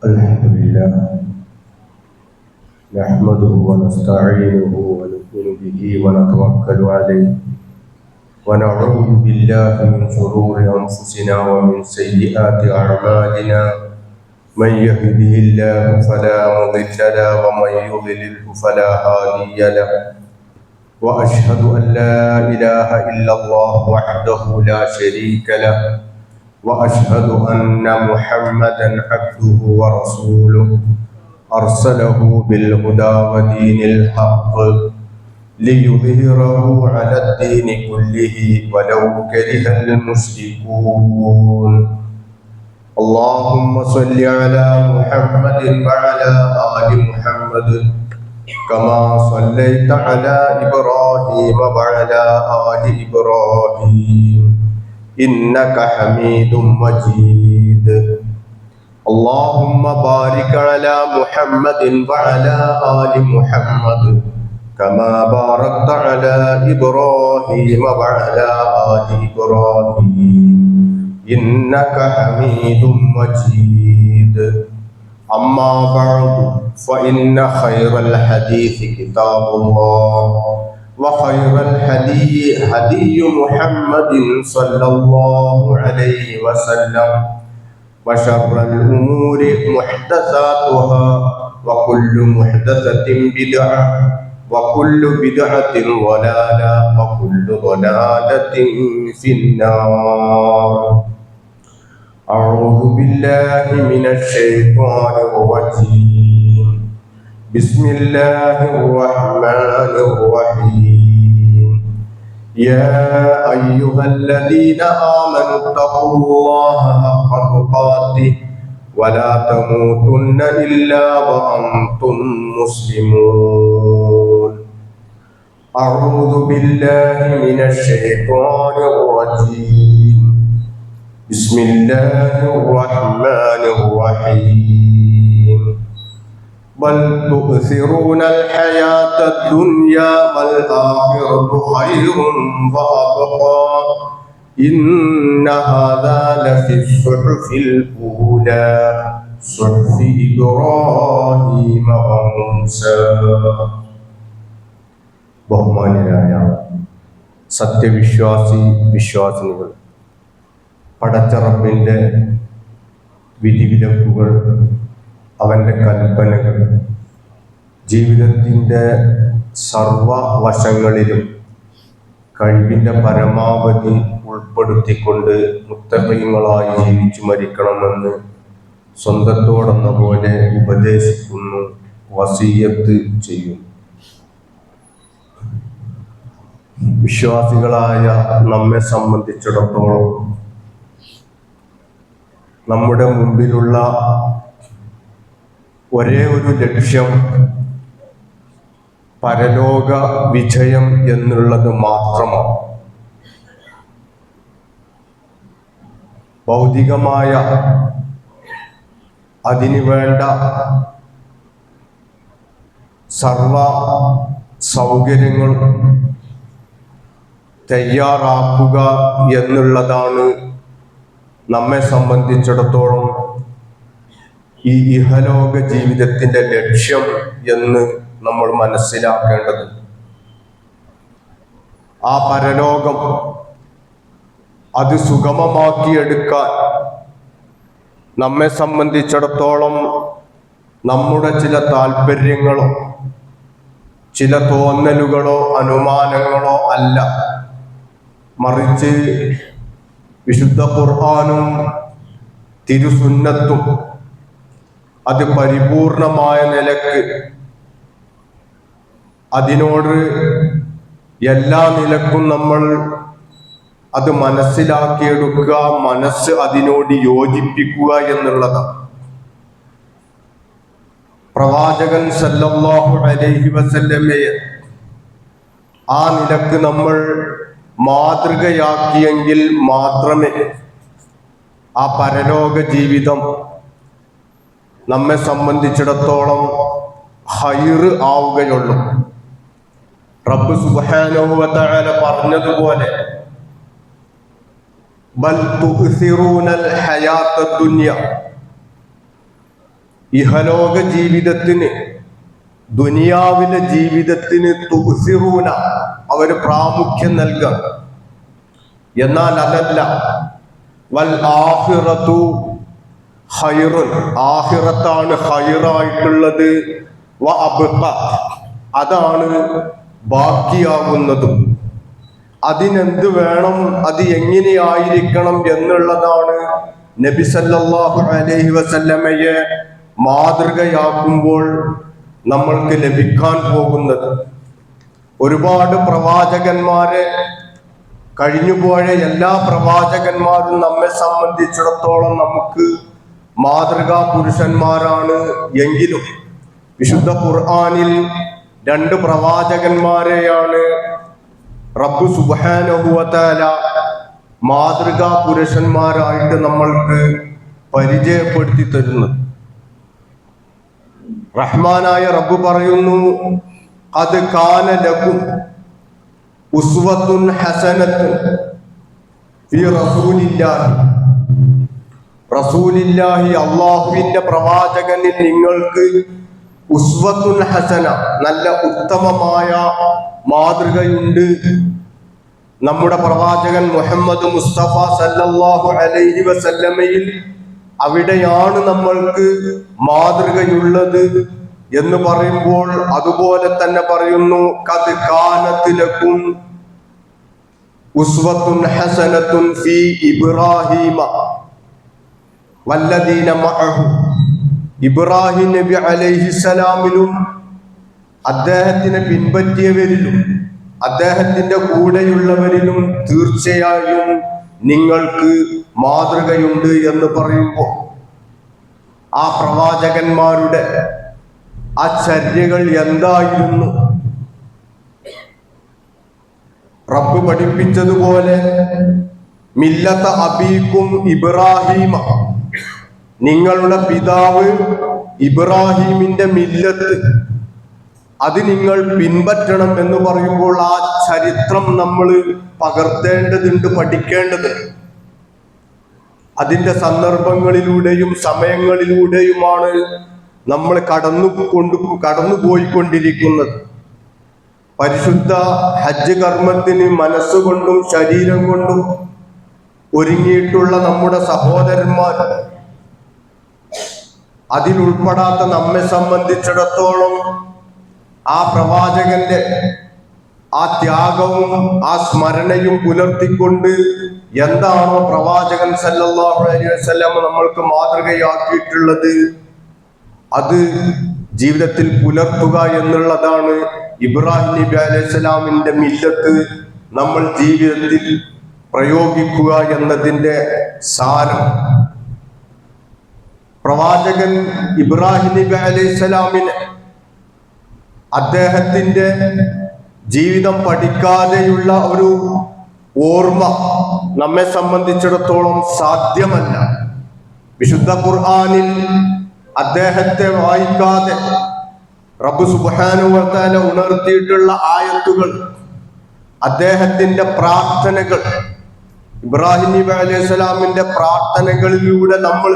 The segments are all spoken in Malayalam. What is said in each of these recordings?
الحمد لله نحمده ونستعينه ونؤمن به ونتوكل عليه ونعوذ بالله من شرور أنفسنا ومن سيئات أعمالنا من يهده الله فلا مضل له ومن يضلله فلا هادي له وأشهد أن لا إله إلا الله وحده لا شريك له وأشهد أن محمدا عبده ورسوله أرسله بالهدى ودين الحق ليظهره على الدين كله ولو كره المشركون اللهم صل على محمد وعلى آل محمد كما صليت على إبراهيم وعلى آل إبراهيم إنك حميد مجيد اللهم بارك على محمد وعلى آل محمد كما باركت على إبراهيم وعلى آل إبراهيم إنك حميد مجيد أما بعد فإن خير الحديث كتاب الله وخير الهدي هدي محمد صلى الله عليه وسلم وشر الأمور محدثاتها وكل محدثة بدعة وكل بدعة ضلالة وكل ضلالة في النار أعوذ بالله من الشيطان الرجيم بسم الله الرحمن الرحيم يا أيها الذين آمنوا اتقوا الله حق تقاته ولا تموتن إلا وأنتم مسلمون أعوذ بالله من الشيطان الرجيم بسم الله الرحمن الرحيم بل تؤثرون الحياة الدنيا والآخرة خير وأبقى إن هذا لفي الصحف الأولى صحف إبراهيم وموسى ബഹുമാന്യരായ വിശ്വാസിനികൾ പടച്ച റബ്ബിന്റെ വിധിവിലക്കുകൾ അവൻ്റെ കൽപ്പനകൾ ജീവിതത്തിൻ്റെ സർവവശങ്ങളിലും കഴിവിൻ്റെ പരമാവധി ഉൾപ്പെടുത്തിക്കൊണ്ട് മുത്തഖീങ്ങളായി ജീവിച്ചു മരിക്കണമെന്ന് സ്വന്തത്തോടെന്ന പോലെ ഉപദേശിക്കുന്നു, വസിയ്യത്ത് ചെയ്യും. വിശ്വാസികളായ നമ്മെ സംബന്ധിച്ചിടത്തോളം നമ്മുടെ മുമ്പിലുള്ള ഒരേ ഒരു ലക്ഷ്യം പരലോക വിജയം എന്നുള്ളത് മാത്രമാണ്. ഭൗതികമായ അതിനു വേണ്ട സർവ സൗകര്യങ്ങളും തയ്യാറാക്കുക എന്നുള്ളതാണ് നമ്മെ സംബന്ധിച്ചിടത്തോളം ഈ ഇഹലോക ജീവിതത്തിൻ്റെ ലക്ഷ്യം എന്ന് നമ്മൾ മനസ്സിലാക്കേണ്ടത്. ആ പരലോകം അത് സുഗമമാക്കിയെടുക്കാൻ നമ്മെ സംബന്ധിച്ചിടത്തോളം നമ്മുടെ ചില താല്പര്യങ്ങളോ ചില തോന്നലുകളോ അനുമാനങ്ങളോ അല്ല, മറിച്ച് വിശുദ്ധ ഖുർആനും തിരുസുന്നത്തും അത് പരിപൂർണമായ നിലക്ക് അതിനോട് എല്ലാ നിലക്കും നമ്മൾ അത് മനസ്സിലാക്കിയെടുക്കുക, മനസ്സ് അതിനോട് യോജിപ്പിക്കുക എന്നുള്ളതാണ്. പ്രവാചകൻ സല്ലല്ലാഹു അലൈഹി വസല്ലമയെ ആ നിലക്ക് നമ്മൾ മാതൃകയാക്കിയെങ്കിൽ മാത്രമേ ആ പരലോക ജീവിതം നമ്മെ സംബന്ധിച്ചിടത്തോളം ഹൈറ് ആവുകയുള്ളൂ. റബ്ബ് സുബ്ഹാനഹു വ തആല പറഞ്ഞതുപോലെ ബൽ തുഅ്സിറൂനൽ ഹയാത്തദ് ദുനിയ, ഇഹലോക ജീവിതത്തിന്, ദുനിയാവിലെ ജീവിതത്തിന് തുസിറൂന, അവർ പ്രാമുഖ്യം നൽകാം. എന്നാൽ അതല്ല, വൽ ആഖിറത്തു ഖൈറുൻ, ആഖിറത്താണ് ഖൈറായിട്ടുള്ളത്, വ അബ്ഖ, അതാണ് ബാക്കിയാകുന്നതും. അതിനെന്ത് വേണം, അത് എങ്ങനെയായിരിക്കണം എന്നുള്ളതാണ് നബി സല്ലല്ലാഹു അലൈഹി വസല്ലമയെ മാതൃകയാക്കുമ്പോൾ നമ്മൾക്ക് ലഭിക്കാൻ പോകുന്നത്. ഒരുപാട് പ്രവാചകന്മാരെ, കഴിഞ്ഞുപോയ എല്ലാ പ്രവാചകന്മാരും നമ്മെ സംബന്ധിച്ചിടത്തോളം നമുക്ക് മാതൃകാ പുരുഷന്മാരാണ്. എങ്കിലും വിശുദ്ധ ഖുർആനിൽ 2 പ്രവാചകന്മാരെയാണ് റബ്ബ് സുബ്ഹാനഹു വ തആല മാതൃകാ പുരുഷന്മാരായിട്ട് നമ്മൾക്ക് പരിചയപ്പെടുത്തി തരുന്നത്. റഹ്മാനായ റബ്ബ് പറയുന്നു, ഖദ് കാന ലക്കും ഉസ്വത്തുൻ ഹസനത്തുൻ ഫീ റസൂലില്ലാഹി, അല്ലാഹുവിന്റെ പ്രവാചകനിൽ നിങ്ങൾക്ക് ഉസ്വത്തുൻ ഹസന, നല്ല ഉത്തമമായ മാതൃകയുണ്ട്. നമ്മുടെ പ്രവാചകൻ മുഹമ്മദ് മുസ്തഫ സല്ലല്ലാഹു അലൈഹി വസല്ലമയിൽ അവിടെയാണ് നമ്മൾക്ക് മാതൃകയുള്ളത് എന്ന് പറയുമ്പോൾ അതുപോലെ തന്നെ പറയുന്നു, ഖദ് കാനത് ലക്കും ഉസ്വത്തുൻ ഹസനത്തുൻ ഫീ ഇബ്രാഹീമ വല്ലദീന മഅഹു. ഇബ്രാഹിം നബി അലൈഹിസ്സലാമിലും അദ്ദേഹത്തിനെ പിൻപറ്റിയവരിലും അദ്ദേഹത്തിന്റെ കൂടെയുള്ളവരിലും തീർച്ചയായും നിങ്ങൾക്ക് മാതൃകയുണ്ട് എന്ന് പറയുമ്പോൾ ആ പ്രവാചകന്മാരുടെ ആ ചര്യകൾ എന്തായിരുന്നു? റബ്ബ് പഠിപ്പിച്ചതുപോലെ മില്ലത അബീക്കും ഇബ്രാഹീമ, നിങ്ങളുടെ പിതാവ് ഇബ്രാഹീമിന്റെ മില്ലത്ത്, അത് നിങ്ങൾ പിൻപറ്റണം എന്ന് പറയുമ്പോൾ ആ ചരിത്രം നമ്മൾ പകർത്തേണ്ടതുണ്ട്, പഠിക്കേണ്ടതുണ്ട്. അതിന്റെ സന്ദർഭങ്ങളിലൂടെയും സമയങ്ങളിലൂടെയുമാണ് നമ്മൾ കടന്നുപോയിക്കൊണ്ടിരിക്കുന്നത്. പരിശുദ്ധ ഹജ്ജ് കർമ്മത്തിന് മനസ്സുകൊണ്ടും ശരീരം കൊണ്ടും ഒരുങ്ങിയിട്ടുള്ള നമ്മുടെ സഹോദരന്മാർ, അതിലുൾപ്പെടാത്ത നമ്മെ സംബന്ധിച്ചിടത്തോളം ആ പ്രവാചകന്റെ ആ ത്യാഗവും ആ സ്മരണയും പുലർത്തിക്കൊണ്ട് എന്താണോ പ്രവാചകൻ സല്ലല്ലാഹു അലൈഹി വസല്ലം നമ്മൾക്ക് മാതൃകയാക്കിയിട്ടുള്ളത് അത് ജീവിതത്തിൽ പുലർത്തുക എന്നുള്ളതാണ്. ഇബ്രാഹിം നബി അലൈഹിസ്സലാമിന്റെ മില്ലത്ത് നമ്മൾ ജീവിതത്തിൽ പ്രയോഗിക്കുക എന്നതിന്റെ സാരം. പ്രവാചകൻ ഇബ്രാഹിം നബി അലൈഹിസ്സലാമിന് അദ്ദേഹത്തിന്റെ ജീവിതം പഠിക്കാതെയുള്ള ഒരു ഓർമ്മ നമ്മെ സംബന്ധിച്ചിടത്തോളം സാധ്യമല്ല. വിശുദ്ധ ഖുർആനിൽ അദ്ദേഹത്തെ വായിക്കാതെ റബ്ബ് സുബ്ഹാനഹു വ തആല ഉണർത്തിയിട്ടുള്ള ആയത്തുകൾ, അദ്ദേഹത്തിന്റെ പ്രാർത്ഥനകൾ, ഇബ്രാഹിം നബി അലൈഹിസ്സലാമിന്റെ പ്രാർത്ഥനകളിലൂടെ നമ്മൾ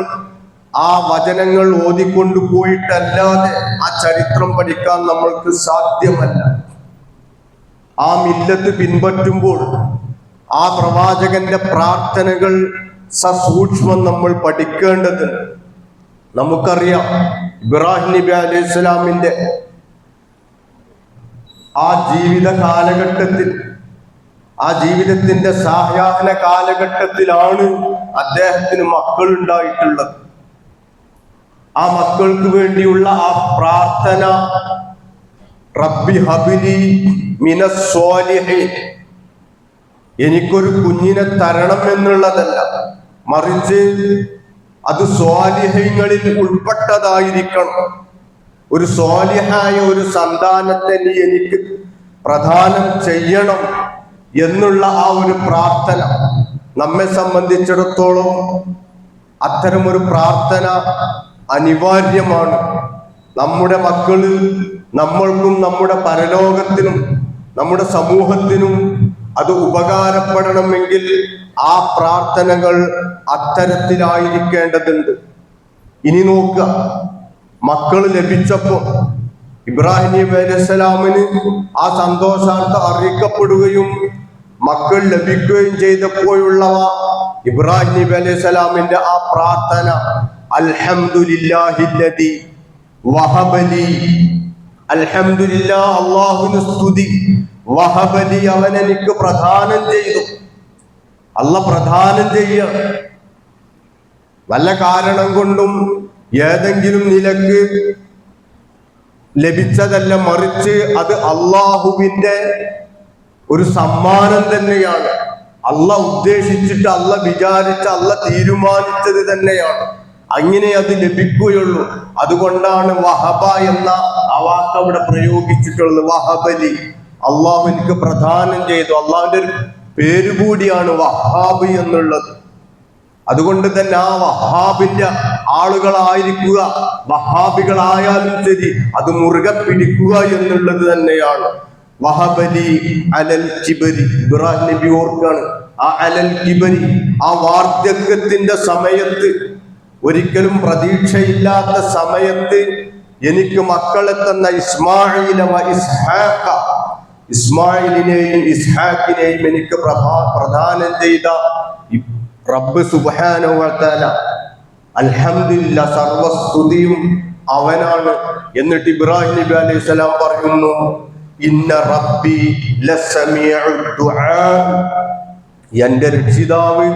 ആ വചനങ്ങൾ ഓതിക്കൊണ്ടു പോയിട്ടല്ലാതെ ആ ചരിത്രം പഠിക്കാൻ നമ്മൾക്ക് സാധ്യമല്ല. ആ മില്ലത്ത് പിൻപറ്റുമ്പോൾ ആ പ്രവാചകന്റെ പ്രാർത്ഥനകൾ സസൂക്ഷ്മം നമ്മൾ പഠിക്കേണ്ടതുണ്ട്. നമുക്കറിയാം ഇബ്രാഹിം നബി അലൈഹിസ്സലാമിന്റെ ആ ജീവിത കാലഘട്ടത്തിൽ, ആ ജീവിതത്തിന്റെ സായാഹ്ന കാലഘട്ടത്തിലാണ് അദ്ദേഹത്തിന് മക്കൾ ഉണ്ടായിട്ടുള്ളത്. ആ മക്കൾക്ക് വേണ്ടിയുള്ള ആ പ്രാർത്ഥന റബ്ബി ഹബിലി മിനസ് സ്വാലിഹീൻ, എനിക്കൊരു കുഞ്ഞിനെ തരണം എന്നുള്ളതല്ല, മറിച്ച് അത് സ്വാലിഹീങ്ങളിൽ ഉൾപ്പെട്ടതായിരിക്കണം. ഒരു സ്വാലിഹായ ഒരു സന്താനത്തെ നീ എനിക്ക് പ്രദാനം ചെയ്യണം എന്നുള്ള ആ ഒരു പ്രാർത്ഥന നമ്മെ സംബന്ധിച്ചിടത്തോളം അത്തരമൊരു പ്രാർത്ഥന അനിവാര്യമാണ്. നമ്മുടെ മക്കള് നമ്മൾക്കും നമ്മുടെ പരലോകത്തിനും നമ്മുടെ സമൂഹത്തിനും അത് ഉപകാരപ്പെടണമെങ്കിൽ ആ പ്രാർത്ഥനകൾ അത്തരത്തിലായിരിക്കേണ്ടതുണ്ട്. ഇനി നോക്കുക, മക്കൾ ലഭിച്ചപ്പോൾ ഇബ്രാഹിം നബി അലൈഹിസ്സലാമിന് ആ സന്തോഷാർത്ഥം അറിയിക്കപ്പെടുകയും മക്കൾ ലഭിക്കുകയും ചെയ്തപ്പോഴുള്ളവ ഇബ്രാഹിം നബി അലൈഹിസ്സലാമിന്റെ ആ പ്രാർത്ഥന, അൽഹംദുലില്ലാഹില്ലദി വഹബലി, അൽഹംദുലില്ലാഹ്, അല്ലാഹുവിന് സ്തുതി, വഹബലി, അവൻ എനിക്ക് പ്രദാനം ചെയ്തു. അല്ലാഹ് പ്രദാനം ചെയ്യുക. വല്ല കാരണം കൊണ്ടും ഏതെങ്കിലും നിലക്ക് ലഭിച്ചതല്ല, മറിച്ച് അത് അള്ളാഹുവിന്റെ ഒരു സമ്മാനം തന്നെയാണ്. അള്ളാഹ് ഉദ്ദേശിച്ചിട്ട്, അള്ളാഹ് വിചാരിച്ച്, അള്ളാഹ് തീരുമാനിച്ചത് തന്നെയാണ്. അങ്ങനെ അത് ലഭിക്കുകയുള്ളൂ. അതുകൊണ്ടാണ് വഹബ എന്ന ആ വാക്ക് അവിടെ പ്രയോഗിച്ചിട്ടുള്ളത്. വഹബലി, അള്ളാഹു എനിക്ക് പ്രദാനം ചെയ്തു. അള്ളാഹുവിന്റെ ഒരു പേര് കൂടിയാണ് വഹാബ് എന്നുള്ളത്. അതുകൊണ്ട് തന്നെ ആ വഹാബിന്റെ ആളുകളായിരിക്കുക, വഹാബികളായാലും ശരി, അത് മുറുകെ പിടിക്കുക എന്നുള്ളത് തന്നെയാണ്. വഹബലി അലൽ കിബരി, ഇബ്രാഹിം നബി ഓർക്കാണ്. ആ അലൽ കിബരി, ആ വാർദ്ധക്യത്തിന്റെ സമയത്ത്, ഒരിക്കലും പ്രതീക്ഷയില്ലാത്ത സമയത്ത് എനിക്ക് മക്കളെ തന്ന ഇസ്മായിലിനെയും ഇസ്ഹാക്കിനെയും എനിക്ക് പ്രദാനം ചെയ്ത റബ്ബ് സുബ്ഹാനഹു വ തആല, അൽഹംദുലില്ലാഹ്, സർവസ്തുതിയും അവനാണ്. എന്നിട്ട് ഇബ്രാഹിം നബി അലൈഹിസ്സലാം പറയുന്നു, ഇന്ന റബ്ബി ലസമീഉ ദുആ, എന്റെ രക്ഷിതാവ്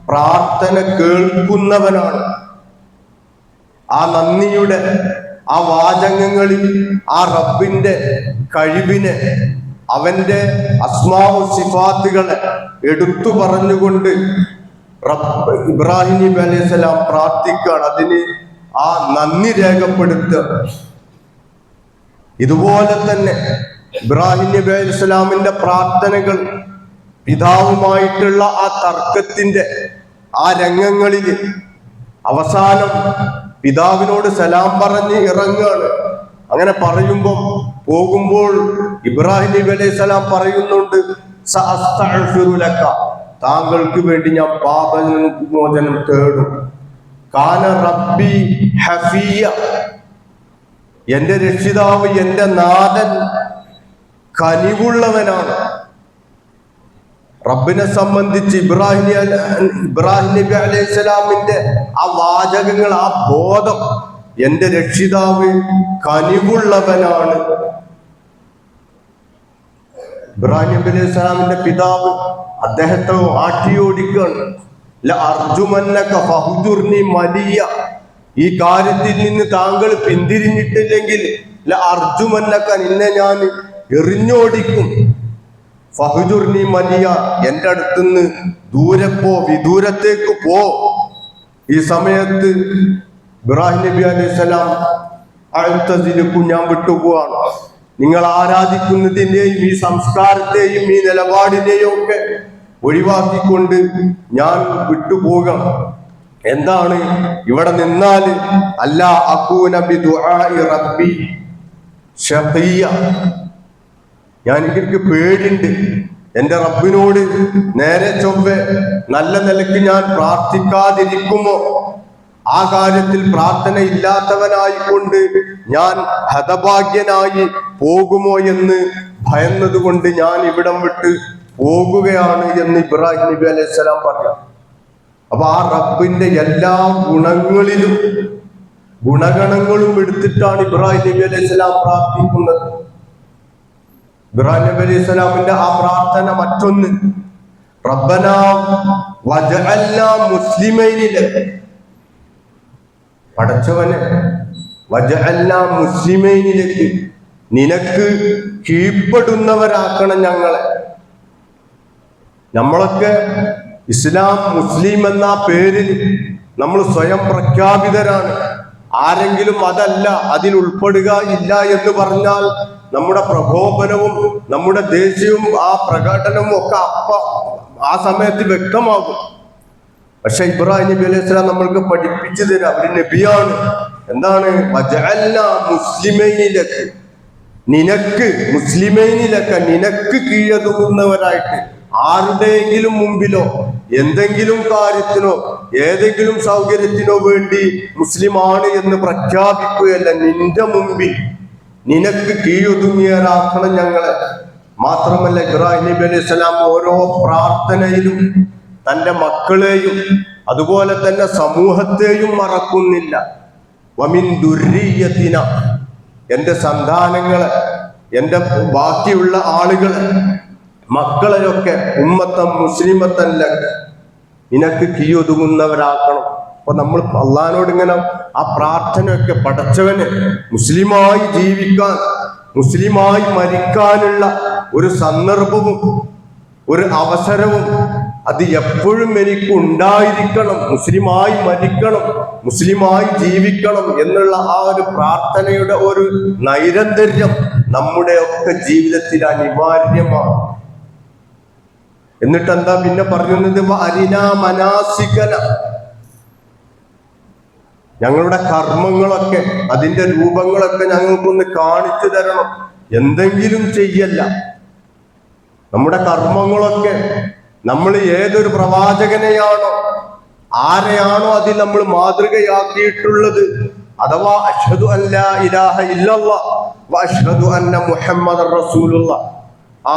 പ്രാർത്ഥന കേൾക്കുന്നവനാണ്. ആ നന്ദിയുടെ ആ വാചകങ്ങളിൽ ആ റബ്ബിന്റെ കഴിവിനെ, അവന്റെ അസ്മാഉ സിഫാത്തുകളെ എടുത്തു പറഞ്ഞുകൊണ്ട് ഇബ്രാഹിം നബി അലൈഹിസ്സലാം പ്രാർത്ഥിക്കുകയാണ്. അതിന് ആ നന്ദി രേഖപ്പെടുത്തുക. ഇതുപോലെ തന്നെ ഇബ്രാഹിം നബി അലൈഹിസ്സലാമിന്റെ പ്രാർത്ഥനകൾ പിതാവുമായിട്ടുള്ള ആ തർക്കത്തിന്റെ ആ രംഗങ്ങളിൽ അവസാനം പിതാവിനോട് സലാം പറഞ്ഞ് ഇറങ്ങുകയാണ്. അങ്ങനെ പോകുമ്പോൾ ഇബ്രാഹിം നബി അലൈഹിസ്സലാം പറയുന്നുണ്ട്, സഅസ്തഗ്ഫിറു ലക, താങ്കൾക്ക് വേണ്ടി ഞാൻ പാപമോചനം തേടും. കാന റബ്ബി ഹഫിയ, എന്റെ രക്ഷിതാവ്, എന്റെ നാഥൻ കനിവുള്ളവനാണ്. റബ്ബിനെ സംബന്ധിച്ച് ഇബ്രാഹിം നബി അലൈഹിസ്സലാമിന്റെ ആ വാചകങ്ങൾ, ആ ബോധം, എന്റെ രക്ഷിതാവ് കനിവുള്ളവനാണ്. ഇബ്രാഹിം നബി അലൈഹിസ്സലാമിന്റെ പിതാവ് അദ്ദേഹത്തെ ആട്ടിയോടിക്കുകയാണ്. അർജുമന്നക ഫഹ്ജുർനി മലിയ, ഈ കാര്യത്തിൽ നിന്ന് താങ്കൾ പിന്തിരിഞ്ഞിട്ടില്ലെങ്കിൽ അർജുമന്നക, നിന്നെ ഞാൻ എറിഞ്ഞോടിക്കും. ഫഹ്ജുർനി മലിയ, എന്റെ അടുത്തുനിന്ന് വിദൂരത്തേക്ക് പോ. ഈ സമയത്ത് ഇബ്രാഹിം നബി അലൈഹിസ്സലാം, അഅ്തസിലുക്കും, ഞാൻ വിട്ടുപോവാണ്. നിങ്ങൾ ആരാധിക്കുന്നതിന്റെയും ഈ സംസ്കാരത്തെയും ഈ നിലപാടിനെയും ഒക്കെ ഒഴിവാക്കിക്കൊണ്ട് ഞാൻ വിട്ടുപോകാം. എന്താണ് ഇവിടെ നിന്നാൽ? അല്ലാ അകൂന ബിദുആഇ റബ്ബി ശഖിയ, എനിക്ക് പേടിണ്ട്, എന്റെ റബ്ബിനോട് നേരെ ചൊവ്വെ നല്ല നിലയ്ക്ക് ഞാൻ പ്രാർത്ഥിക്കാതിരിക്കുമോ, ആ കാര്യത്തിൽ പ്രാർത്ഥന ഇല്ലാത്തവനായിക്കൊണ്ട് ഞാൻ ഹതഭാഗ്യനായി പോകുമോ എന്ന് ഭയന്നതുകൊണ്ട് ഞാൻ ഇവിടം വിട്ട് പോകുകയാണ് എന്ന് ഇബ്രാഹിം നബി അലൈഹിസ്സലാം പറയാം. അപ്പൊ ആ റബ്ബിന്റെ എല്ലാ ഗുണഗണങ്ങളും എടുത്തിട്ടാണ് ഇബ്രാഹിം നബി അലൈഹിസ്സലാം പ്രാർത്ഥിക്കുന്നത്. ഇബ്രാഹിം നബി അലൈഹിസ്സലാമിന്റെ ആ പ്രാർത്ഥന മറ്റൊന്ന്, റബ്ബനാ വജഅൽനാ മുസ്ലിമൈനി ലക, പടച്ചവനെ, വജഅൽനാ മുസ്ലിമൈനി ലക, നിനക്ക് കീഴ്പ്പെടുന്നവരാക്കണം ഞങ്ങളെ. നമ്മളൊക്കെ ഇസ്ലാം മുസ്ലിം എന്ന പേരിൽ നമ്മൾ സ്വയം പ്രഖ്യാപിതരാണ്. ആരെങ്കിലും അതല്ല, അതിൽ ഉൾപ്പെടുക ഇല്ല എന്ന് പറഞ്ഞാൽ നമ്മുടെ പ്രകോപനവും നമ്മുടെ ദേഷ്യവും ആ പ്രകടനവും ഒക്കെ ആ സമയത്ത് വ്യക്തമാകും. പക്ഷെ ഇബ്രാഹിം നബി അലൈഹി സ്വലാം നമ്മൾക്ക് പഠിപ്പിച്ചു തരാം, അവര് നബിയാണ്. എന്താണ്? വജഅൽനാ മുസ്ലിമൈനി ലക, നിനക്ക് കീഴടങ്ങുന്നവരായിട്ട്, ആരുടെയെങ്കിലും മുമ്പിലോ എന്തെങ്കിലും കാര്യത്തിനോ ഏതെങ്കിലും സൗകര്യത്തിനോ വേണ്ടി മുസ്ലിമാണ് എന്ന് പ്രഖ്യാപിക്കുകയല്ല. നിന്റെ മുമ്പിൽ നിനക്ക് കീഴൊതുങ്ങിയവരാക്കണം ഞങ്ങളെ. മാത്രമല്ല ഇബ്രാഹിം നബി അലൈഹി സ്വലാം ഓരോ പ്രാർത്ഥനയിലും തന്റെ മക്കളെയും അതുപോലെ തന്നെ സമൂഹത്തെയും മറക്കുന്നില്ല. വമിൻ ദുർരിയത്തിന, എന്റെ സന്താനങ്ങളെ, എന്റെ ബാക്കിയുള്ള ആളുകളെ, മക്കളെയൊക്കെ ഉമ്മത്തം മുസ്ലിമത്തല്ല നിനക്ക് കീഴൊതുങ്ങുന്നവരാക്കണം. അപ്പൊ നമ്മൾ അള്ളാഹിനോട് ഇങ്ങനെ ആ പ്രാർത്ഥനയൊക്കെ, പടച്ചവന് മുസ്ലിമായി ജീവിക്കാൻ, മുസ്ലിമായി മരിക്കാനുള്ള ഒരു സന്ദർഭവും ഒരു അവസരവും അത് എപ്പോഴും എനിക്ക് ഉണ്ടായിരിക്കണം. മുസ്ലിമായി മരിക്കണം, മുസ്ലിമായി ജീവിക്കണം എന്നുള്ള ആ ഒരു പ്രാർത്ഥനയുടെ ഒരു നൈരന്തര്യം നമ്മുടെ ഒക്കെ ജീവിതത്തിൽ അനിവാര്യമാണ്. എന്നിട്ട് എന്താ പിന്നെ പറയുന്നത്? അരിനാ മനാസികന, ഞങ്ങളുടെ കർമ്മങ്ങളൊക്കെ, അതിന്റെ രൂപങ്ങളൊക്കെ ഞങ്ങൾക്കൊന്ന് കാണിച്ചു തരണം. എന്തെങ്കിലും ചെയ്യല്ല, നമ്മുടെ കർമ്മങ്ങളൊക്കെ നമ്മൾ ഏതൊരു പ്രവാചകനെയാണോ ആരെയാണോ അതിൽ നമ്മൾ മാതൃകയാക്കിയിട്ടുള്ളത്, അഥവാ അഷ്ഹദു അല്ലാ ഇലാഹ ഇല്ലല്ലാഹ് വ അഷ്ഹദു അന്ന മുഹമ്മദർ റസൂലുള്ളാഹ്, ആ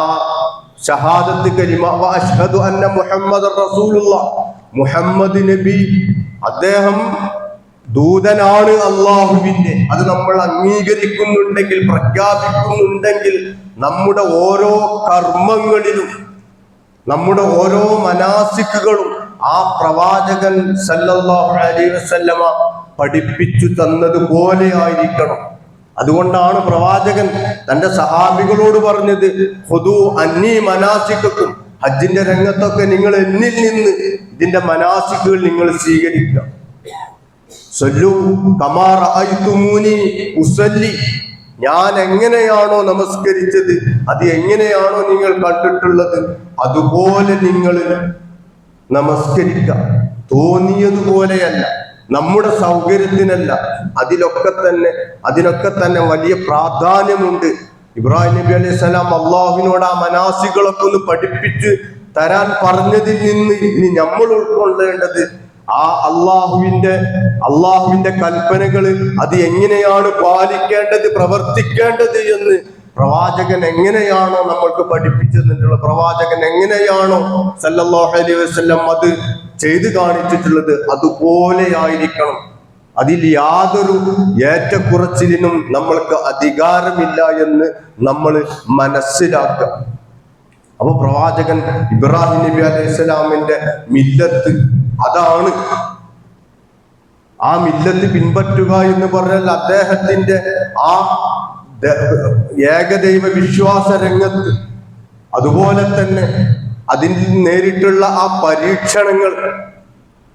ഷഹാദത്ത് കലിമ വ അഷ്ഹദു അന്ന മുഹമ്മദർ റസൂലുള്ളാഹ്, മുഹമ്മദ് നബി അദ്ദേഹം ദൂതനാണ് അള്ളാഹുവിന്റെ, അത് നമ്മൾ അംഗീകരിക്കുന്നുണ്ടെങ്കിൽ, പ്രഖ്യാപിക്കുന്നുണ്ടെങ്കിൽ, നമ്മുടെ ഓരോ കർമ്മങ്ങളിലും നമ്മുടെ ഓരോ മനാസിക്കുകളും ആ പ്രവാചകൻ സല്ലല്ലാഹു അലൈഹി വസല്ലമ പഠിപ്പിച്ചു തന്നതുപോലെ ആയിരിക്കണം. അതുകൊണ്ടാണ് പ്രവാചകൻ തന്റെ സഹാബികളോട് പറഞ്ഞത്, ഖുദൂ അന്നീ മനാസിക്കക്കും, ഹജ്ജിന്റെ രംഗത്തൊക്കെ നിങ്ങൾ എന്നിൽ നിന്ന് ഇതിന്റെ മനാസിക്കുകൾ നിങ്ങൾ സ്വീകരിക്കുക. സല്ലു കമാ റഅയ്തുമൂനി ഉസല്ലി, ഞാൻ എങ്ങനെയാണോ നമസ്കരിച്ചത്, അത് എങ്ങനെയാണോ നിങ്ങൾ കണ്ടിട്ടുള്ളത്, അതുപോലെ നിങ്ങൾ നമസ്കരിക്കുക. തോന്നിയതുപോലെയല്ല, നമ്മുടെ സൗകര്യത്തിനല്ല, അതിനൊക്കെ തന്നെ വലിയ പ്രാധാന്യമുണ്ട്. ഇബ്രാഹിം നബി അലൈഹി സ്വലാം അള്ളാഹുവിനോട് ആ മനാസികളൊക്കെ ഒന്ന് പഠിപ്പിച്ച് തരാൻ പറഞ്ഞതിൽ നിന്ന് ഇനി നമ്മൾ ഉൾക്കൊള്ളേണ്ടത് ആ അള്ളാഹുവിന്റെ കൽപ്പനകള്, അത് എങ്ങനെയാണ് പാലിക്കേണ്ടത്, പ്രവർത്തിക്കേണ്ടത് എന്ന് പ്രവാചകൻ എങ്ങനെയാണോ നമ്മൾക്ക് പഠിപ്പിച്ചു തന്നിട്ടുള്ള, പ്രവാചകൻ എങ്ങനെയാണോ സല്ലല്ലാഹു അലൈഹി വസല്ലം അത് ചെയ്തു കാണിച്ചിട്ടുള്ളത്, അതുപോലെ ആയിരിക്കണം. അതിൽ യാതൊരു ഏറ്റക്കുറച്ചിലിനും നമ്മൾക്ക് അധികാരമില്ല എന്ന് നമ്മൾ മനസ്സിലാക്കുക. അപ്പൊ പ്രവാചകൻ ഇബ്രാഹിം നബി അലൈഹി സ്വലാമിന്റെ മില്ലത്ത് അതാണ്. ആ മില്ലത്ത് പിൻപറ്റുക എന്ന് പറഞ്ഞാൽ അദ്ദേഹത്തിന്റെ ആ ഏകദൈവ വിശ്വാസ രംഗത്ത്, അതുപോലെ തന്നെ അതിൽ നേരിട്ടുള്ള ആ പരീക്ഷണങ്ങൾ,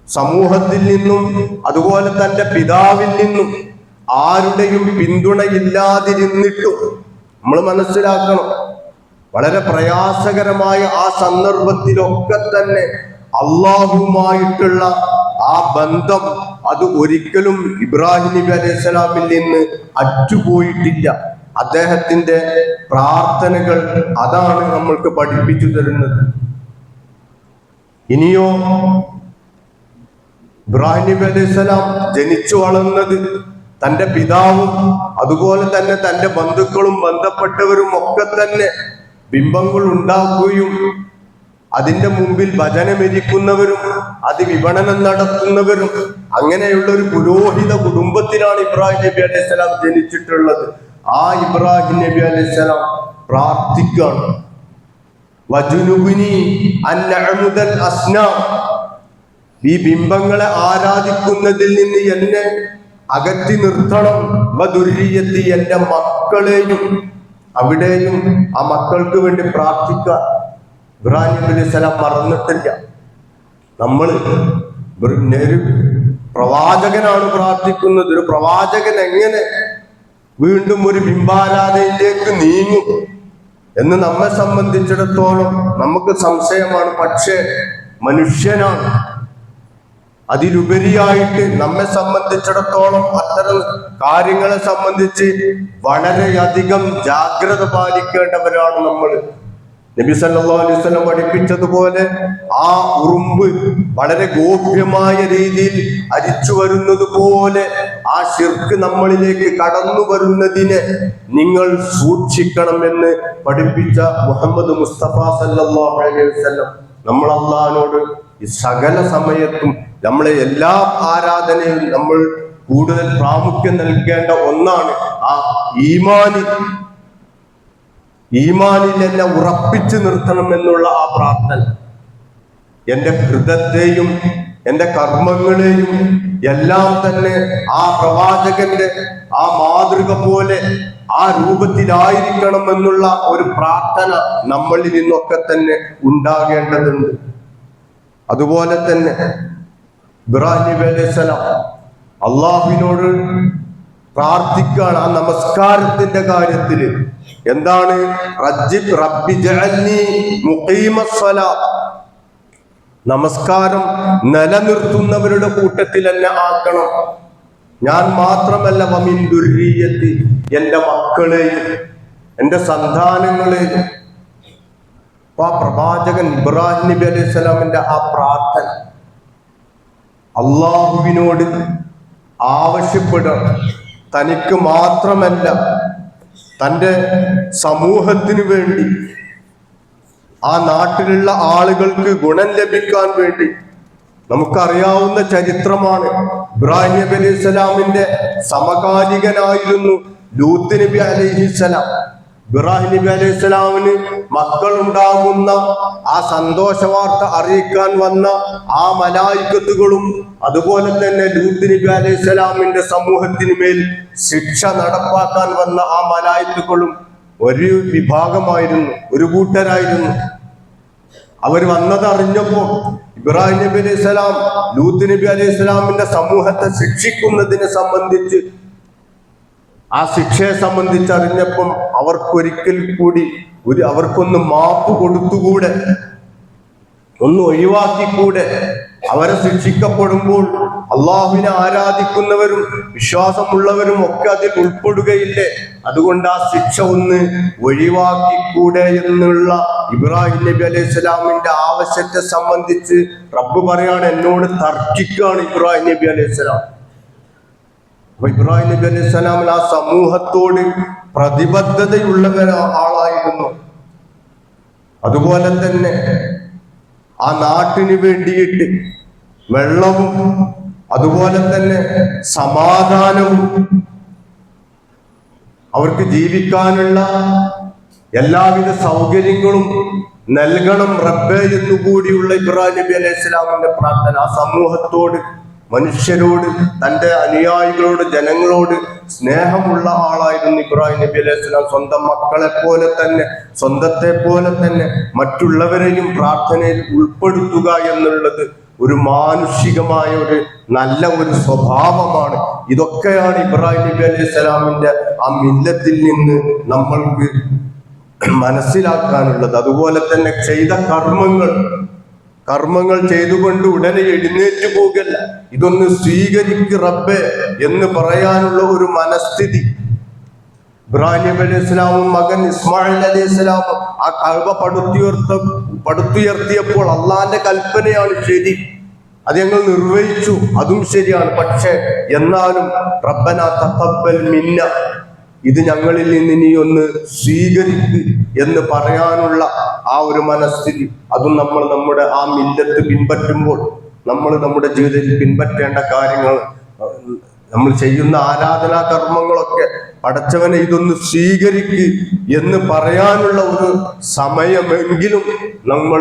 സമൂഹത്തിൽ നിന്നും അതുപോലെ തന്റെ പിതാവിൽ നിന്നും ആരുടെയും പിന്തുണയില്ലാതിരുന്നിട്ടും നമ്മൾ മനസ്സിലാക്കണം, വളരെ പ്രയാസകരമായ ആ സന്ദർഭത്തിലൊക്കെ തന്നെ അള്ളാഹുമായിട്ടുള്ള ആ ബന്ധം അത് ഒരിക്കലും ഇബ്രാഹിം നബി അലൈഹി സ്വലാമിൽ നിന്ന് അറ്റുപോയിട്ടില്ല. അദ്ദേഹത്തിന്റെ പ്രാർത്ഥനകൾ അതാണ് നമ്മൾക്ക് പഠിപ്പിച്ചു തരുന്നത്. ഇനിയോ ഇബ്രാഹിം നബി അലൈഹി സ്വലാം ജനിച്ചു വളർന്നത് തന്റെ പിതാവും അതുപോലെ തന്നെ തന്റെ ബന്ധുക്കളും ബന്ധപ്പെട്ടവരും ഒക്കെ തന്നെ ബിംബങ്ങൾ ഉണ്ടാക്കുകയും അതിന്റെ മുമ്പിൽ ഭജനമിരിക്കുന്നവരും അത് വിപണനം നടത്തുന്നവരും അങ്ങനെയുള്ള ഒരു പുരോഹിത കുടുംബത്തിലാണ് ഇബ്രാഹിം നബി അലൈഹി സ്വലാം ജനിച്ചിട്ടുള്ളത്. ആ ഇബ്രാഹിം നബി അലൈഹി സ്വലാം പ്രാർത്ഥിക്കുകയാണ്, വജുനുബിനി അൻ നഅ്മുദൽ അസ്നാം, ഈ ബിംബങ്ങളെ ആരാധിക്കുന്നതിൽ നിന്ന് എന്നെ അകറ്റി നിർത്തണം, വദുർരിയത്തി, എന്റെ മക്കളെയും. അവിടെയും ആ മക്കൾക്ക് വേണ്ടി പ്രാർത്ഥിക്കുക. ഇബ്രാഹിം നബി അലൈഹി സ്വലാം മറന്നിട്ടില്ല. നമ്മൾ ഒരു പ്രവാചകനാണ് പ്രാർത്ഥിക്കുന്നത്. ഒരു പ്രവാചകൻ എങ്ങനെ വീണ്ടും ഒരു ബിംബാരാധനയിലേക്ക് നീങ്ങും എന്ന് നമ്മെ സംബന്ധിച്ചിടത്തോളം നമുക്ക് സംശയമാണ്. പക്ഷേ മനുഷ്യനാണ്. അതിലുപരിയായിട്ട് നമ്മെ സംബന്ധിച്ചിടത്തോളം അത്തരം കാര്യങ്ങളെ സംബന്ധിച്ച് വളരെയധികം ജാഗ്രത പാലിക്കേണ്ടവരാണ് നമ്മൾ. നബി സല്ലല്ലാഹു അലൈഹി വസല്ലം പഠിപ്പിച്ചതുപോലെ ആ ഉറുമ്പ് വളരെ ഗോപ്യമായ രീതിയിൽ അരിച്ചു വരുന്നത് പോലെ ആ ശിർക്ക് നമ്മളിലേക്ക് കടന്നു വരുന്നതിനെ നിങ്ങൾ സൂക്ഷിക്കണമെന്ന് പഠിപ്പിച്ച മുഹമ്മദ് മുസ്തഫ സല്ലല്ലാഹു അലൈഹി വസല്ലം നമ്മൾ അല്ലാഹുവിനോട് ഈ സകല സമയത്തും നമ്മളെ എല്ലാ ആരാധനയും നമ്മൾ കൂടുതൽ പ്രാമുഖ്യം നൽകേണ്ട ഒന്നാണ് ആ ഈമാനിൽ എന്നെ ഉറപ്പിച്ചു നിർത്തണം എന്നുള്ള ആ പ്രാർത്ഥന. എൻ്റെ ഹൃദയത്തെയും എൻ്റെ കർമ്മങ്ങളെയും എല്ലാം തന്നെ ആ പ്രവാചകന്റെ ആ മാതൃക പോലെ ആ രൂപത്തിലായിരിക്കണം എന്നുള്ള ഒരു പ്രാർത്ഥന നമ്മളിൽ നിന്നൊക്കെ തന്നെ ഉണ്ടാകേണ്ടതുണ്ട്. അതുപോലെ തന്നെ ഇബ്രാഹിം നബി അലൈഹിസ്സലാം അള്ളാഹുവിനോട് പ്രാർത്ഥിക്കുകയാണ് ആ നമസ്കാരത്തിന്റെ കാര്യത്തില്. എന്താണ്? റബ്ബി ജഅൽനി മുഖീമസ്സലാത്ത്, നമസ്കാരം നിലനിർത്തുന്നവരുടെ കൂട്ടത്തിൽ എന്നെ ആക്കണം. ഞാൻ മാത്രമല്ല വമിൻ ദുർരിയത്തി, എൻ്റെ മക്കളെയും എൻ്റെ സന്താനങ്ങളെയും. ആ പ്രവാചകൻ ഇബ്രാഹിം നബി അലൈഹി സ്വലാമിന്റെ ആ പ്രാർത്ഥന അള്ളാഹുവിനോട് ആവശ്യപ്പെടണം. തനിക്ക് മാത്രമല്ല, തൻ്റെ സമൂഹത്തിന് വേണ്ടി, ആ നാട്ടിലുള്ള ആളുകൾക്ക് ഗുണം ലഭിക്കാൻ വേണ്ടി. നമുക്കറിയാവുന്ന ചരിത്രമാണ്. ഇബ്രാഹിം നബി അലൈഹി സ്വലാമിന്റെ സമകാലികനായിരുന്നു ലൂത്ത് നബി അലൈഹിസ്സലാം. ഇബ്രാഹിം നബി അലൈഹി സ്വലാമിന് മക്കളുണ്ടാകുന്ന ആ സന്തോഷ വാർത്ത അറിയിക്കാൻ വന്ന ആ മലായിക്കത്തുകളും അതുപോലെ തന്നെ ലൂത്ത് നബി അലൈഹി സ്വലാമിന്റെ സമൂഹത്തിന് മേൽ ശിക്ഷ നടപ്പാക്കാൻ വന്ന ആ മലായിക്കത്തുകളും ഒരു വിഭാഗമായിരുന്നു, ഒരു കൂട്ടരായിരുന്നു. അവർ വന്നത് അറിഞ്ഞപ്പോ ഇബ്രാഹിം നബി അലൈഹി സ്വലാം ലൂത്ത് നബി അലൈഹി സ്വലാമിന്റെ സമൂഹത്തെ ശിക്ഷിക്കുന്നതിനെ സംബന്ധിച്ച്, ആ ശിക്ഷയെ സംബന്ധിച്ച് അറിഞ്ഞപ്പം അവർക്കൊരിക്കൽ കൂടി അവർക്കൊന്ന് മാപ്പ് കൊടുത്തുകൂടെ, ഒന്ന് ഒഴിവാക്കിക്കൂടെ? അവരെ ശിക്ഷിക്കപ്പെടുമ്പോൾ അള്ളാഹുവിനെ ആരാധിക്കുന്നവരും വിശ്വാസമുള്ളവരും ഒക്കെ അതിൽ ഉൾപ്പെടുകയില്ലേ? അതുകൊണ്ട് ആ ശിക്ഷ ഒന്ന് ഒഴിവാക്കിക്കൂടെ എന്നുള്ള ഇബ്രാഹിം നബി അലൈഹി സ്വലാമിന്റെ ആവശ്യത്തെ സംബന്ധിച്ച് റബ്ബ് പറയാണ്, എന്നോട് തർക്കിക്കുകയാണ് ഇബ്രാഹിം നബി അലൈഹി സ്വലാം. അപ്പൊ ഇബ്രാഹിം നബി അലൈഹി സ്വലാമിൽ ആ സമൂഹത്തോട് പ്രതിബദ്ധതയുള്ള ആളായിരുന്നു. അതുപോലെ തന്നെ ആ നാട്ടിന് വേണ്ടിയിട്ട് വെള്ളവും അതുപോലെ തന്നെ സമാധാനവും അവർക്ക് ജീവിക്കാനുള്ള എല്ലാവിധ സൗകര്യങ്ങളും നൽകണം റബ്ബേ എന്നുകൂടിയുള്ള ഇബ്രാഹിം നബി അലൈഹി സ്വലാമിന്റെ പ്രാർത്ഥന. ആ സമൂഹത്തോട്, മനുഷ്യരോട്, തൻ്റെ അനുയായികളോട്, ജനങ്ങളോട് സ്നേഹമുള്ള ആളായിരുന്നു ഇബ്രാഹിം നബി അലൈഹി സ്വലാം. സ്വന്തം മക്കളെ പോലെ തന്നെ, സ്വന്തത്തെ പോലെ തന്നെ മറ്റുള്ളവരെയും പ്രാർത്ഥനയിൽ ഉൾപ്പെടുത്തുക എന്നുള്ളത് ഒരു മാനുഷികമായ ഒരു നല്ല ഒരു സ്വഭാവമാണ്. ഇതൊക്കെയാണ് ഇബ്രാഹിം നബി അലൈഹി സ്വലാമിന്റെ ആ മില്ലത്തിൽ നിന്ന് നമ്മൾക്ക് മനസ്സിലാക്കാനുള്ളത്. അതുപോലെ തന്നെ ചെയ്ത കർമ്മങ്ങൾ ചെയ്തുകൊണ്ട് ഉടനെ എഴുന്നേറ്റ് പോകല്ല, ഇതൊന്ന് സ്വീകരിക്ക് റബ്ബേ എന്ന് പറയാനുള്ള ഒരു മനസ്ഥിതി. ഇബ്രാഹിം നബി അലൈഹി സ്വലാമും മകൻ ഇസ്മായിൽ അലൈഹി സ്വലാമും ആ കഅബ പടുത്തുയർത്തിയപ്പോൾ അള്ളാന്റെ കൽപ്പനയാണ് ശരി, അത് ഞങ്ങൾ നിർവഹിച്ചു, അതും ശരിയാണ്. പക്ഷെ എന്നാലും റബ്ബനാ തഖബ്ബൽ മിന്ന, ഇത് ഞങ്ങളിൽ നിന്ന് നീ ഒന്ന് സ്വീകരിക്ക് എന്ന് പറയാനുള്ള ആ ഒരു മനസ്ഥിതി, അതും നമ്മൾ നമ്മുടെ ആ മില്ലത്ത് പിൻപറ്റുമ്പോൾ നമ്മൾ നമ്മുടെ ജീവിതത്തിൽ പിൻപറ്റേണ്ട കാര്യങ്ങൾ, നമ്മൾ ചെയ്യുന്ന ആരാധനാ കർമ്മങ്ങളൊക്കെ പടച്ചവനെ ഇതൊന്ന് സ്വീകരിക്ക് എന്ന് പറയാനുള്ള ഒരു സമയമെങ്കിലും നമ്മൾ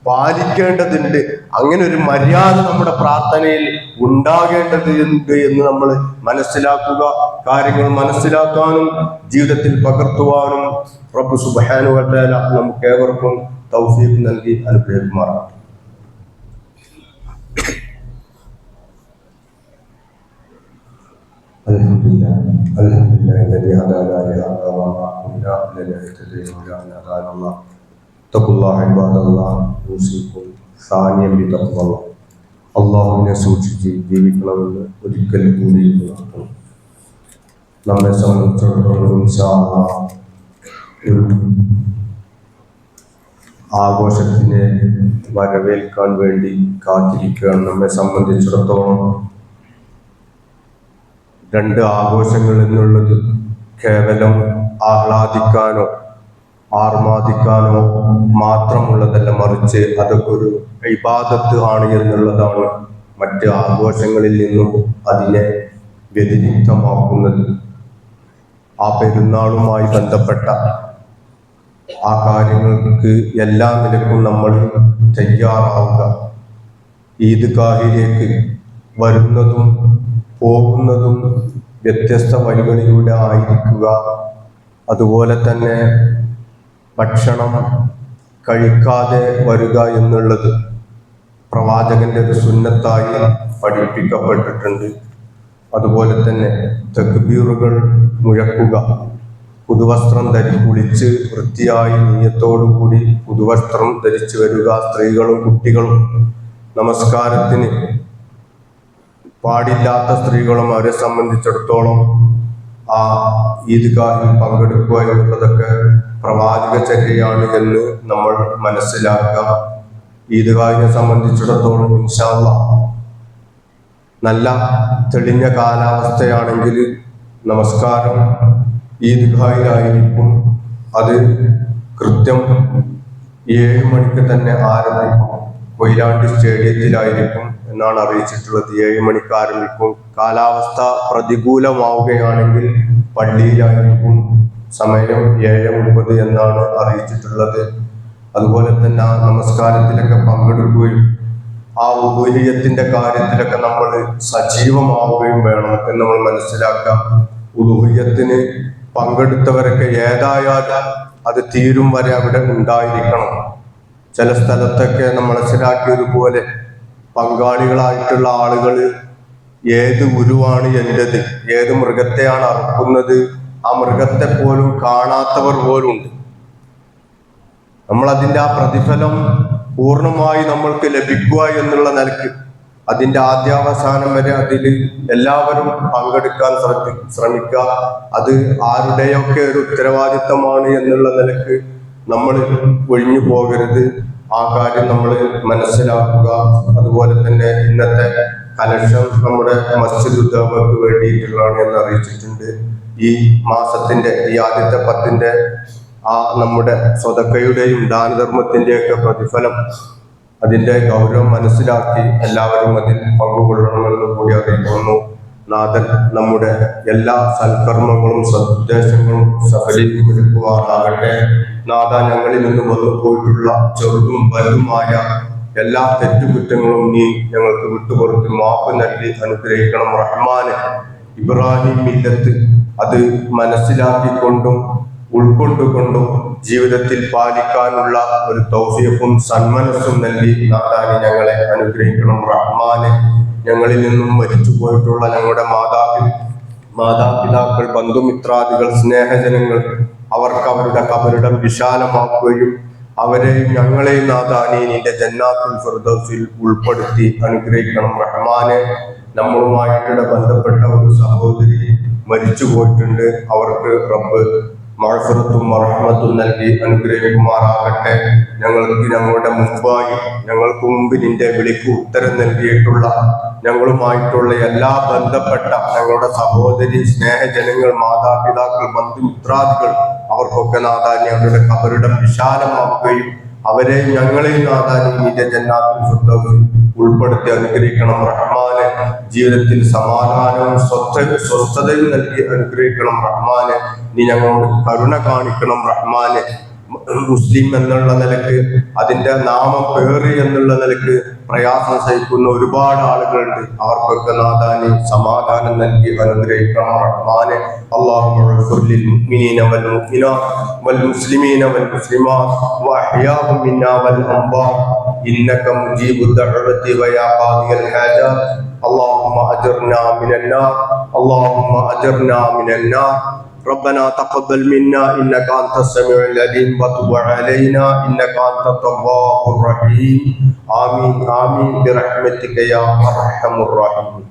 പാലിക്കേണ്ടതുണ്ട്. അങ്ങനെ ഒരു മര്യാദ നമ്മുടെ പ്രാർത്ഥനയിൽ ഉണ്ടാകേണ്ടതുണ്ട് എന്ന് നമ്മൾ മനസ്സിലാക്കുക. കാര്യങ്ങൾ മനസ്സിലാക്കാനും ജീവിതത്തിൽ പകർത്തുവാനും റബ്ബ് സുബ്ഹാനഹു വ തആല നമുക്ക് ഏവർക്കും തൗഫീഖ് നൽകി അനുഗ്രഹിക്കുമാറാകട്ടെ. അൽഹംദുലില്ലാഹ് الذي هدانا لهذا وما كنا لنهتدي لولا أن هدانا الله اتقوا الله عباد الله اوصيكم ثانيا بتقوى الله. അള്ളാഹുവിനെ സൂക്ഷിച്ച് ജീവിക്കണമെന്ന് ഒരിക്കൽ കൂടി നമ്മെ സംബന്ധിച്ചിടത്തോളം ഒരു ആഘോഷത്തിനെ വരവേൽക്കാൻ വേണ്ടി കാത്തിരിക്കുകയാണ്. നമ്മെ സംബന്ധിച്ചിടത്തോളം രണ്ട് ആഘോഷങ്ങൾ എന്നുള്ളത് കേവലം ആഹ്ലാദിക്കാനോ ആർമാദിക്കാനോ മാത്രമുള്ളതല്ല, മറിച്ച് അതൊക്കെ ഒരു ഇബാദത്ത് ആണ് എന്നുള്ളതാണ് മറ്റ് ആഘോഷങ്ങളിൽ നിന്നും അതിനെ വ്യതിരിക്തമാക്കുന്നത്. ആ പെരുന്നാളുമായി ബന്ധപ്പെട്ട ആ കാര്യങ്ങൾക്ക് എല്ലാ നിലക്കും നമ്മൾ തയ്യാറാവുക. ഈദ്ഗാഹിലേക്ക് വരുന്നതും പോകുന്നതും വ്യത്യസ്ത വഴികളിലൂടെ ആയിരിക്കുക. അതുപോലെ തന്നെ ഭക്ഷണം കഴിക്കാതെ വരിക എന്നുള്ളത് പ്രവാചകന്റെ ഒരു സുന്നത്തായി പഠിപ്പിക്കപ്പെട്ടിട്ടുണ്ട്. അതുപോലെ തന്നെ തക്ബീറുകൾ മുഴക്കുക, പുതുവസ്ത്രം കുളിച്ച് വൃത്തിയായി നീയത്തോടുകൂടി പുതുവസ്ത്രം ധരിച്ചു വരിക. സ്ത്രീകളും കുട്ടികളും നമസ്കാരത്തിന് പാടില്ലാത്ത സ്ത്രീകളും അവരെ സംബന്ധിച്ചിടത്തോളം ആ ഈദ്ഗാഹിൽ പങ്കെടുക്കുക എന്നുള്ളതൊക്കെ പ്രവാചക ചര്യയാണ് എന്ന് നമ്മൾ മനസ്സിലാക്കുക. ഈദ്ഗാഹിനെ സംബന്ധിച്ചിടത്തോളം ഇൻഷാ അല്ലാഹ് നല്ല തെളിഞ്ഞ കാലാവസ്ഥയാണെങ്കിൽ നമസ്കാരം ഈദ്ഗാഹിലായിരിക്കും. അത് കൃത്യം 7 മണിക്ക് തന്നെ ആരംഭിക്കും. കൊയിലാണ്ടി സ്റ്റേഡിയത്തിലായിരിക്കും എന്നാണ് അറിയിച്ചിട്ടുള്ളത്. 7 മണിക്ക് ആരംഭിക്കും. കാലാവസ്ഥ പ്രതികൂലമാവുകയാണെങ്കിൽ പള്ളിയിലായിരിക്കും. സമയം 7:30 എന്നാണ് അറിയിച്ചിട്ടുള്ളത്. അതുപോലെ തന്നെ ആ നമസ്കാരത്തിലൊക്കെ പങ്കെടുക്കുകയും ആ ഉദൂഹിയത്തിന്റെ കാര്യത്തിലൊക്കെ നമ്മൾ സജീവമാവുകയും വേണം എന്ന് നമ്മൾ മനസ്സിലാക്കാം. ഉദൂഹിയത്തിന് പങ്കെടുത്തവരൊക്കെ ഏതായാലും അത് തീരും വരെ അവിടെ ഉണ്ടായിരിക്കണം. ചില സ്ഥലത്തൊക്കെ നമ്മൾ മനസ്സിലാക്കിയതുപോലെ പങ്കാളികളായിട്ടുള്ള ആളുകൾ ഏത് ഗുരുവാണ് എന്റേത്, ഏത് മൃഗത്തെയാണ് അറുക്കുന്നത്, ആ മൃഗത്തെ പോലും കാണാത്തവർ പോലും ഉണ്ട്. നമ്മൾ അതിൻ്റെ ആ പ്രതിഫലം പൂർണ്ണമായി നമ്മൾക്ക് ലഭിക്കുക എന്നുള്ള നിലക്ക് അതിൻ്റെ ആദ്യാവസാനം വരെ അതിൽ എല്ലാവരും പങ്കെടുക്കാൻ ശ്രമിക്കുക. അത് ആരുടെയൊക്കെ ഒരു ഉത്തരവാദിത്തമാണ് എന്നുള്ള നിലക്ക് നമ്മൾ ഒഴിഞ്ഞു പോകരുത്. ആ കാര്യം നമ്മൾ മനസ്സിലാക്കുക. അതുപോലെ തന്നെ ഇന്നത്തെ കലക്ഷൻ നമ്മുടെ മസ്ജിദ് ഉദ്യോഗർക്ക് വേണ്ടിയിട്ടുള്ളതാണ് എന്ന് അറിയിച്ചിട്ടുണ്ട്. ഈ മാസത്തിന്റെ ഈ ആദ്യത്തെ 10-ന്റെ ആ നമ്മുടെ സ്വതക്കയുടെയും ദാനധർമ്മത്തിന്റെയൊക്കെ പ്രതിഫലം, അതിന്റെ ഗൗരവം മനസ്സിലാക്കി എല്ലാവരും അതിൽ പങ്കുകൊള്ളണമെന്ന് കൂടി അറിയിക്കുന്നു. നാഥൻ നമ്മുടെ എല്ലാ സൽക്കർമ്മങ്ങളും സദ്ദേശങ്ങളും സഫലീകരിക്കുവാനാകട്ടെ. നാഥ, ഞങ്ങളിൽ നിന്ന് വന്നു പോയിട്ടുള്ള ചെറുതും വലുതുമായ എല്ലാ തെറ്റുകുറ്റങ്ങളും നീ ഞങ്ങൾക്ക് വിട്ടുപുറത്ത് മാപ്പ് നൽകി അനുഗ്രഹിക്കണം റഹ്മാനെ. ഇബ്രാഹിം മില്ലത്ത് അത് മനസ്സിലാക്കിക്കൊണ്ടും ഉൾക്കൊണ്ടുകൊണ്ടും ജീവിതത്തിൽ പാലിക്കാനുള്ള ഒരു തൗഫീഖും സന്മനസ്സും നൽകി നാഥാനെ ഞങ്ങളെ അനുഗ്രഹിക്കണം റഹ്മാനെ. ഞങ്ങളിൽ നിന്നും മരിച്ചു പോയിട്ടുള്ള ഞങ്ങളുടെ മാതാപിതാക്കൾ, ബന്ധുമിത്രാദികൾ, സ്നേഹജനങ്ങൾ, അവർക്ക് അവരുടെ ഖബറിടം വിശാലമാക്കുകയും അവരെയും ഞങ്ങളെയും നാഥാനെ നിന്റെ ജന്നാത്തുൽ ഫിർദൗസിൽ ഉൾപ്പെടുത്തി അനുഗ്രഹിക്കണം റഹ്മാനെ. നമ്മളുമായിട്ടുള്ള ബന്ധപ്പെട്ട ഒരു സഹോദരി മരിച്ചു പോയിട്ടുണ്ട്. അവർക്ക് റബ്ബ് മഅ്ഫിറത്തും റഹ്മത്തും നൽകി അനുഗ്രഹിക്കുമാറാകട്ടെ. ഞങ്ങളുടെ മുമ്പിൽ നിന്റെ വിളിക്ക് ഉത്തരം നൽകിയിട്ടുള്ള ഞങ്ങളുമായിട്ടുള്ള എല്ലാ ബന്ധപ്പെട്ട ഞങ്ങളുടെ സഹോദരി, സ്നേഹജനങ്ങൾ, മാതാപിതാക്കൾ, ബന്ധുമിത്രാദികൾ, അവർക്കൊക്കെ നാഥാനെ അവരുടെ ഖബറിടം വിശാലമാക്കുകയും അവരെയും ഞങ്ങളെയും നാഥാനെ നിന്റെ ജന്നാത്തുൽ ഫിർദൗസിൽ ഉൾപ്പെടുത്തി അനുഗ്രഹിക്കണം റഹ്മാനെ. ജീവിതത്തിൽ സമാധാനവും സ്വസ്ഥതയും നൽകി അനുഗ്രഹിക്കണം റഹ്മാനെ. നീ ഞങ്ങളോട് കരുണ കാണിക്കണം റഹ്മാനെ. മുസ്ലിം എന്നുള്ള നിലക്ക്, അതിന്റെ നാമം പേറി എന്നുള്ള നിലക്ക് പ്രയാസം സഹിക്കുന്ന ഒരുപാട് ആളുകളുണ്ട്. അവർക്കൊക്കെ നാഥാനെ സമാധാനം നൽകി അനുഗ്രഹിക്കണം റഹ്മാനെ. അല്ലാഹുമ്മ ഇഗ്ഫിർ ലിൽ മുഅ്മിനീന വൽ മുഅ്മിനാത്ത് വൽ മുസ്ലിമീന വൽ മുസ്ലിമാത്ത് വഅഹ്യാഹും മിന്നാ വൽ അംവാത്ത് ഇന്നക മുജീബുദ് ദഅവതി വയാ ഖാദിയൽ ഹാജാത്ത്. اللهم أجرنا من النار، اللهم أجرنا من النار. ربنا تقبل منا إنك أنت السميع العليم وتب علينا إنك أنت التواب الرحيم. آمين آمين برحمتك يا أرحم الراحمين.